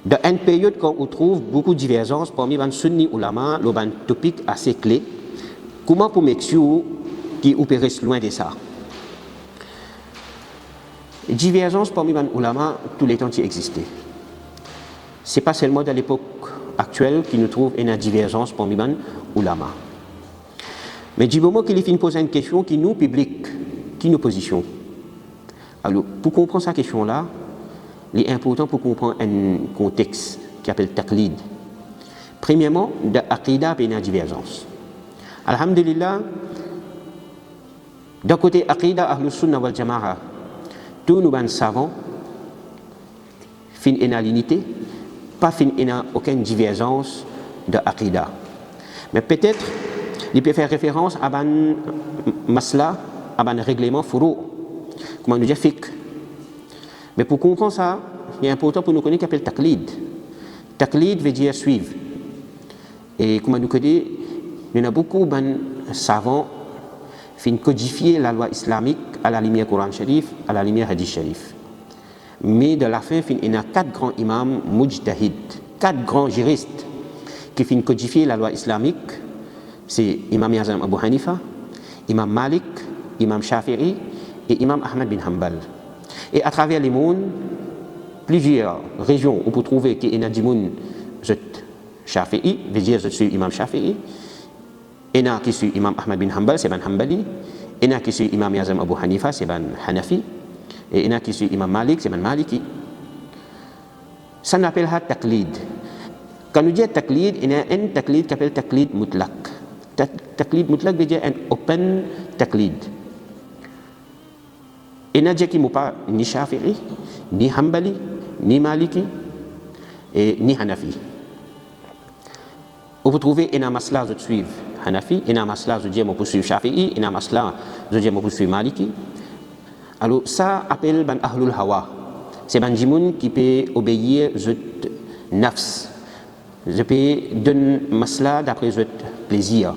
Dans une période quand on trouve beaucoup de divergences parmi les sunni ulama, le topic assez clé, comment pour make sure qui opère loin de ça? Divergence parmi les ulama, tous les temps qui existait. Ce n'est pas seulement dans l'époque actuelle qu'il nous trouve une divergence parmi les ulama. Mais du moment qu'il finit poser une question qui nous public, qui nous position. Alors, pour comprendre cette question-là, il est important pour comprendre un contexte qui s'appelle taqlid. Premièrement, de l'aqida et de la divergence. Alhamdulillah, d'un côté aqida ahlus sunna wal jama'a, tous nous savons, fin en l'unité, pas fin en aucune divergence de aqida. Mais peut-être, il peut faire référence à un masla, à un règlement furu, comme on dit fiqh. Mais pour comprendre ça, il est important pour nous connaître ce qu'on appelle taqlid. Taqlid veut dire suivre. Et comme nous connaissons, il y a beaucoup de savants qui codifier la loi islamique à la lumière Coran Sharif, à la lumière Hadith Sharif. Mais de la fin, il y a 4 grands imams mujtahid, 4 grands juristes qui font codifier la loi islamique. C'est Imam Yazam Abu Hanifa, Imam Malik, Imam Shafi'i et Imam Ahmad bin Hanbal. Et à travers les mondes, plusieurs régions, on peut trouver qu'il y a des gens qui Shafi'i, veut dire je suis Imam Shafi'i, il y en a qui sont Imam Ahmad bin Hanbal, c'est Ben Hanbali, il y en a qui sont Imam Yazam Abu Hanifa, c'est Ben Hanafi, et il y en a qui sont Imam Malik, c'est Ben Maliki. Ça on appelle taqlid. Quand nous disons taqlid, il y a un taqlid qui s'appelle taqlid mutlaq. Taqlid mutlaq veut dire un open taqlid. Il y a qui ne sont pas ni Shafi'i, ni Hanbali, ni Maliki, et ni Hanafi. On peut trouver un masla de suivre Hanafi, un masla de dire que je suis Shafi'i, un masla de dire que je suis Maliki. Alors ça appelle ban ahlul hawa. C'est ban jimoun qui peut obéir à nafs. Je peux donner masla d'après le plaisir.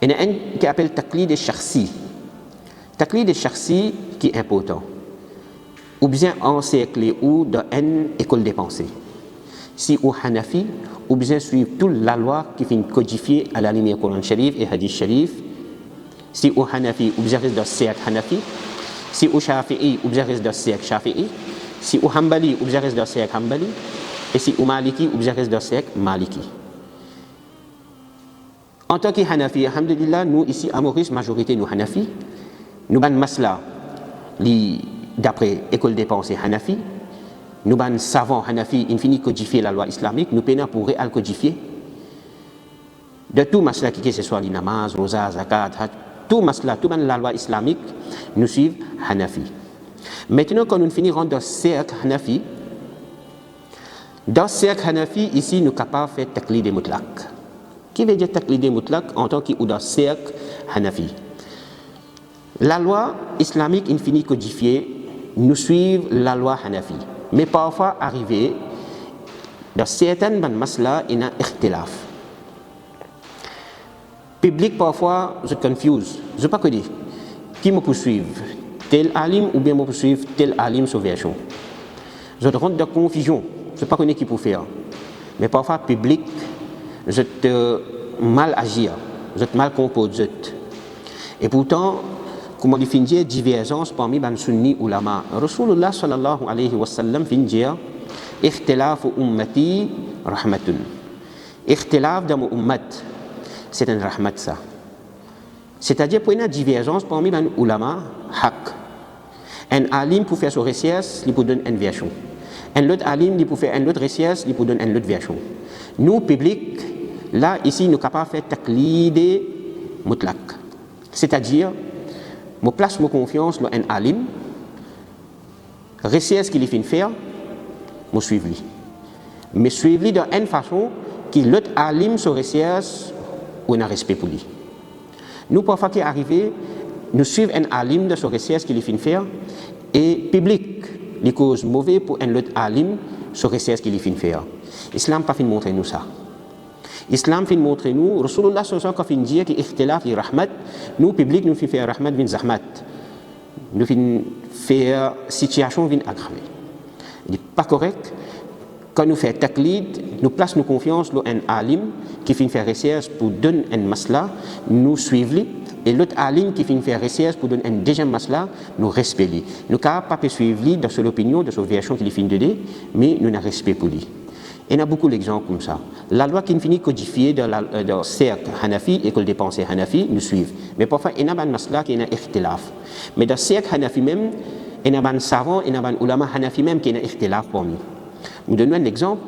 Il y a un qui appelle taqlid al-shakhsi. Taqlid al-shakhsi qui est important. Ou bien encerclé ou dans une école des pensées. Si au Hanafi, ou bien suivre toute la loi qui finit codifiée à la lumière Coran Sharif et Hadith Sharif. Si au Hanafi, ou bien reste dans le Hanafi. Si au Shafi'i, ou bien reste dans le Shafi'i. Si au Hanbali, ou bien reste dans le Hanbali. Et si au Maliki, ou bien reste dans le Maliki. En tant que Hanafi, alhamdulillah, nous ici à Maurice, majorité nous Hanafi, nous ban masla, d'après école des pensées Hanafi, nous ban savants Hanafi, infini codifier la loi islamique, nous peinons pour réal-codifier. De tout masla qui que ce soit les namaz, rosa, zakat, tout masla, tout ban la loi islamique, nous suivons Hanafi. Maintenant, quand nous finirons dans le cercle Hanafi, dans le cercle Hanafi, ici, nous sommes capables de faire taqlid mutlaq. Qui veut dire taqlid mutlaq en tant que dans le cercle Hanafi? La loi islamique infinie codifiée, nous suivons la loi Hanafi. Mais parfois, arrivé, dans certaines masla, il y a un ikhtilaf. Public, parfois, je confuse. Je ne sais pas quoi dire. Qui me poursuit? Tel alim ou bien me poursuit tel alim sur version? Je rentre dans confusion. Je ne sais pas connaître qui peut faire. Mais parfois, public, je te mal agir. Je te mal composer. Et pourtant, comment définir divergence parmi les sunni ulama? Rasulullah sallallahu alayhi wa sallam fin dire ikhtilaf ummati rahmatun. Ikhtilaf dans mon ummat, c'est un rahmat ça. C'est-à-dire pour une divergence parmi les ulama, haq. Un alim pour faire son recherche, il peut donner une version. Un autre alim, il peut faire une autre recherche, il peut donner une autre version. Nous, public, là, ici, nous sommes capables de faire taqlid mutlaq. C'est-à-dire, je place ma confiance dans un alim, recherche qu'il fait faire, je suis lui. Mais suivre lui de une façon qui l'autre alim se recherche ou un respect pour lui. Nous, parfois, qui arrivons, nous suivons un alim de ce recherche qu'il fait faire et public, les causes mauvaises pour un autre alim, ce recherche qu'il fait faire. L'islam n'a pas fait montrer nous ça. L'islam fait montrer nous, Rasulullah sallallahu alayhi wa sallam dit que ikhtilaf li rahmat, nous public nous fait faire rahmat bin zahmat. Nous fait faire situation bin aggraver. Il n'est pas correct. Quand nous faisons taklid, nous plaçons nos confiance dans un alim qui finit faire recherche pour donner un masla, nous suivons, et l'autre alim qui finit faire recherche pour donner un deuxième masla, nous respectons. Nous ne pouvons pas suivre dans son opinion, dans son version qu'il finit de donner, mais nous avons respect pour lui. Il y a beaucoup d'exemples comme ça. La loi qui finit codifiée dans le cercle Hanafi, école des pensées Hanafi, nous suivons. Mais parfois, il y a un masla qui est un ikhtilaf. Mais dans le cercle Hanafi même, il y a un savant, il y a un ulama Hanafi même qui est un ikhtilaf pour nous. Nous donnons un exemple.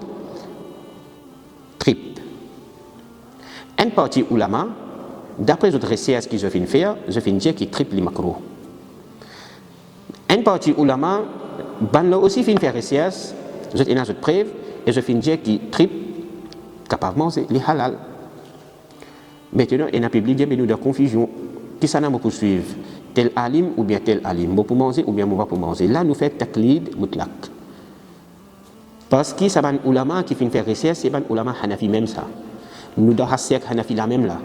Trip. Un parti ulama, d'après les autres recherches qu'ils ont fait faire, ils ont fait dire qu'ils trippent les macros. Un parti ulama, ban aussi fait faire recherche, ils ont une preuve, et ils ont fait dire qu'ils trippent capablement les halal. Maintenant, il y a un public qui nous de confusion. Qui ça n'a pas poursuivre? Tel alim ou bien tel alim? Bon pour manger ou bien bon pour manger? Là, nous faisons taklid mutlaq. Parce que c'est un ulama qui fait faire recherche, c'est un ulama Hanafi même ça. Nous devons rester avec Hanafi là même là.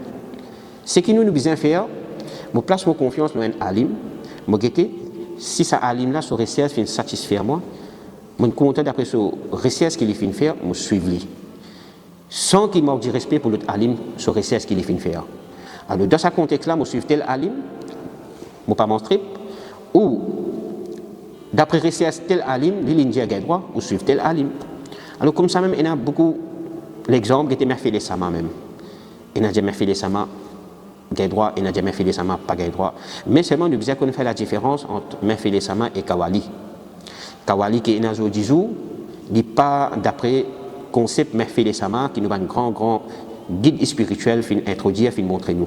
Ce que nous devons faire, nous plaçons confiance dans un alim, nous guetter, si ça alim là, son recherche fait satisfaire moi, je suis content d'après son recherche qu'il fait faire, je suis lui. Sans qu'il manque du respect pour l'autre alim, son recherche qu'il fait faire. Alors dans ce contexte-là, je suis tel alim, je ne pas mon trip, ou d'après recherche tel alim, les lignes de droit, ou suivre tel alim. Alors comme ça même, il y a beaucoup l'exemple qui était Mehfili Sama même. Il y a Mehfili Sama gain droit, il y a Mehfili Sama pas gain droit. Mais seulement nous disons qu'on fait la différence entre Mehfili Sama et Kawali. Kawali qui est dans le jour, n'est pas d'après concept Mehfili Sama qui nous va un grand guide spirituel fin introduire, fin montrer nous.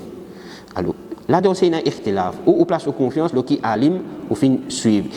Alors là, dans c'est un ikhtilaf, ou place de confiance, qui alim ou fin suivre.